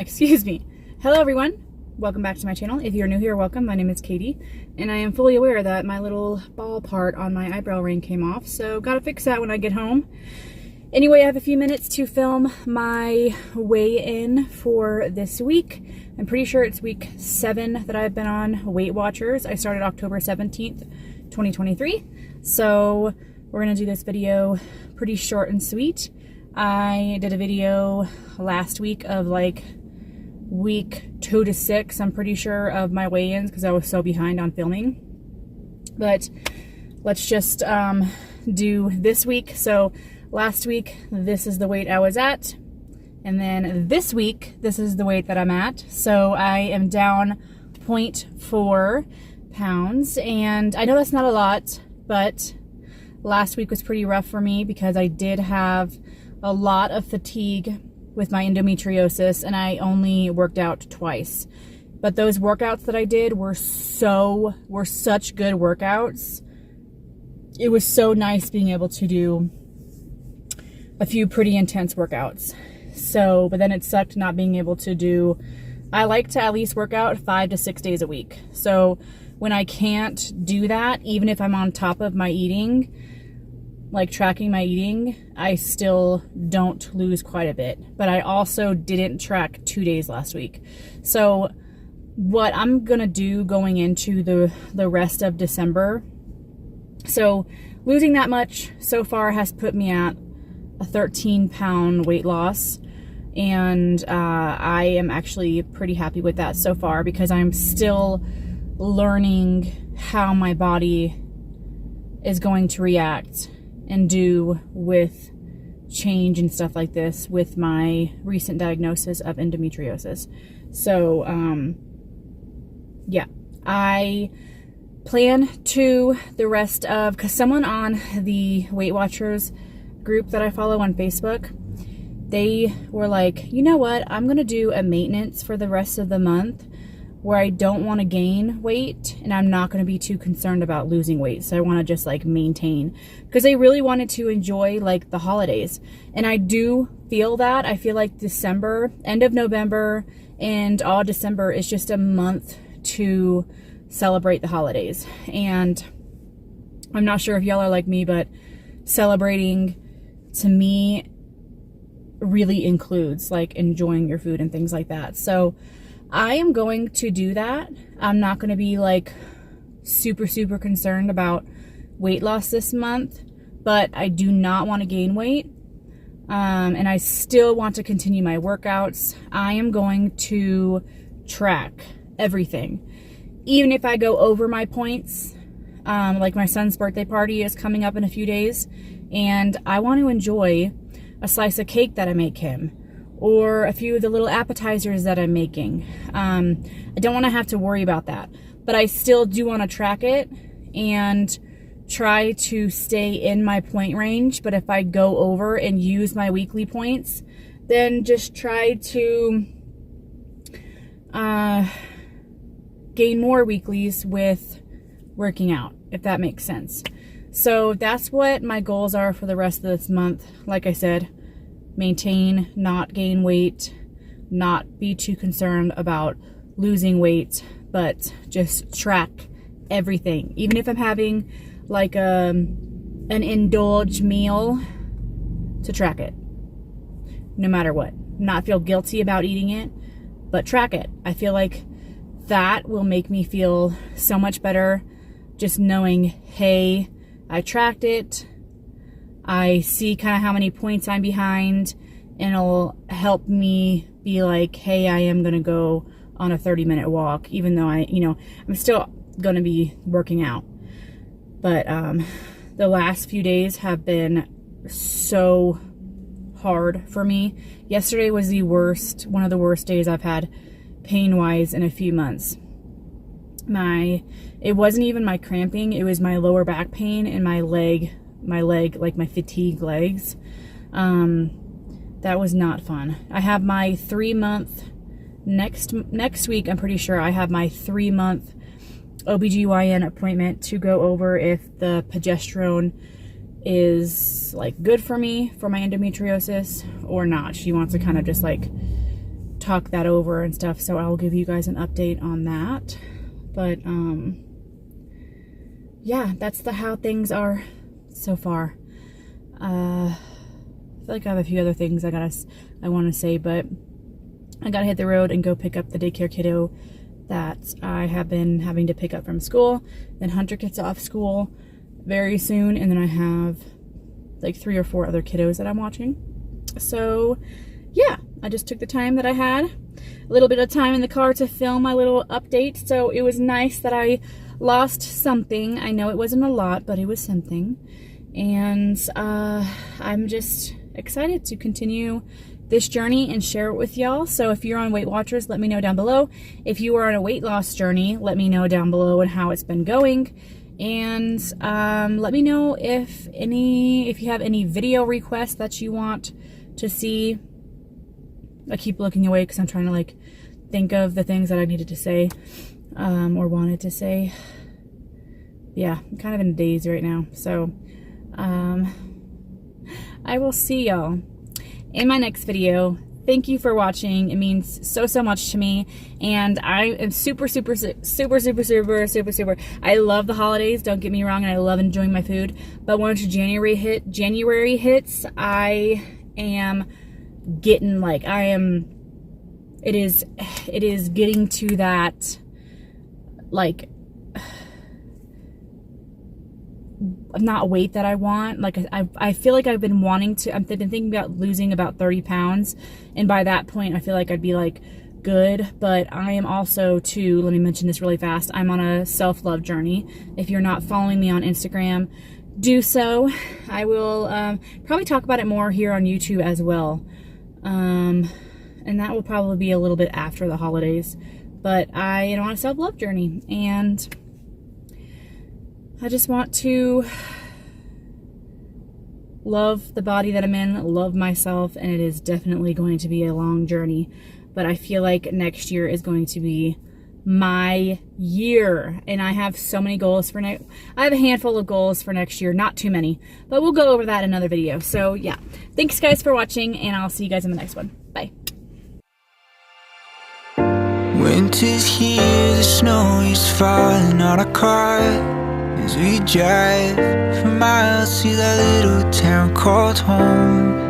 Excuse me. Hello everyone. Welcome back to my channel. If you're new here, welcome. My name is Katie, and I am fully aware that my little ball part on my eyebrow ring came off, so gotta fix that when I get home. Anyway, I have a few minutes to film my weigh-in for this week. I'm pretty sure it's week 7 that I've been on Weight Watchers. I started October 17th, 2023. So we're gonna do this video pretty short and sweet. I did a video last week of like week 2 to 6, I'm pretty sure, of my weigh-ins because I was so behind on filming. But let's just do this week. So last week, this is the weight I was at. And then this week, this is the weight that I'm at. So I am down 0.4 pounds. And I know that's not a lot, but last week was pretty rough for me because I did have a lot of fatigue with my endometriosis, and I only worked out twice. But those workouts that I did were such good workouts. It was so nice being able to do a few pretty intense workouts. So, but then it sucked not being able to do, I like to at least work out 5 to 6 days a week. So when I can't do that, even if I'm on top of my eating, like tracking my eating, I still don't lose quite a bit. But I also didn't track 2 days last week. So what I'm gonna do going into the rest of December, so losing that much so far has put me at a 13-pound weight loss, and I am actually pretty happy with that so far because I'm still learning how my body is going to react and do with change and stuff like this with my recent diagnosis of endometriosis. So yeah, I plan to the rest of, because someone on the Weight Watchers group that I follow on Facebook, they were like, you know what, I'm gonna do a maintenance for the rest of the month where I don't want to gain weight and I'm not going to be too concerned about losing weight. So I want to just like maintain, because I really wanted to enjoy like the holidays. And I do feel that. I feel like December, end of November and all December is just a month to celebrate the holidays. And I'm not sure if y'all are like me, but celebrating to me really includes like enjoying your food and things like that. So I am going to do that. I'm not going to be like super concerned about weight loss this month, but I do not want to gain weight. And I still want to continue my workouts. I am going to track everything. Even if I go over my points, like my son's birthday party is coming up in a few days, and I want to enjoy a slice of cake that I make him, or a few of the little appetizers that I'm making. I don't want to have to worry about that, but I still do want to track it and try to stay in my point range. But if I go over and use my weekly points, then just try to gain more weeklies with working out, if that makes sense. So that's what my goals are for the rest of this month. Like I said, maintain, not gain weight, not be too concerned about losing weight, but just track everything. Even if I'm having like an indulge meal, to track it, no matter what. Not feel guilty about eating it, but track it. I feel like that will make me feel so much better, just knowing, hey, I tracked it. I see kind of how many points I'm behind, and it'll help me be like, hey, I am going to go on a 30-minute walk, even though I'm still going to be working out. But the last few days have been so hard for me. Yesterday was one of the worst days I've had pain-wise in a few months. It wasn't even my cramping, it was my lower back pain and my leg, like my fatigued legs. That was not fun. I have my 3-month next week. I'm pretty sure I have my 3-month OBGYN appointment to go over if the progesterone is like good for me for my endometriosis or not. She wants to kind of just like talk that over and stuff, so I'll give you guys an update on that. But yeah, that's how things are so far. I feel like I have a few other things I want to say, but I gotta hit the road and go pick up the daycare kiddo that I have been having to pick up from school. Then Hunter gets off school very soon, and then I have like 3 or 4 other kiddos that I'm watching. So yeah, I just took the time that I had, a little bit of time in the car to film my little update. So it was nice that I lost something. I know it wasn't a lot, but it was something. And I'm just excited to continue this journey and share it with y'all. So if you're on Weight Watchers, let me know down below. If you are on a weight loss journey, let me know down below and how it's been going. And let me know if you have any video requests that you want to see. I keep looking away because I'm trying to like think of the things that I needed to say or wanted to say. Yeah, I'm kind of in a daze right now. So I will see y'all in my next video. Thank you for watching. It means so much to me, and I am super. I love the holidays, don't get me wrong, and I love enjoying my food. But once January hits, I am getting like it is getting to that like not weight that I want. Like I feel like I've been thinking about losing about 30 pounds, and by that point I feel like I'd be like good. But I am also too, let me mention this really fast, I'm on a self-love journey. If you're not following me on Instagram, do so. I will probably talk about it more here on YouTube as well, and that will probably be a little bit after the holidays. But I am on a self-love journey, and I just want to love the body that I'm in, love myself, and it is definitely going to be a long journey. But I feel like next year is going to be my year, and I have so many goals for I have a handful of goals for next year, not too many, but we'll go over that in another video. So yeah, thanks guys for watching, and I'll see you guys in the next one. Bye. Winter's here, the snow is falling on our car as we drive for miles to that little town called home.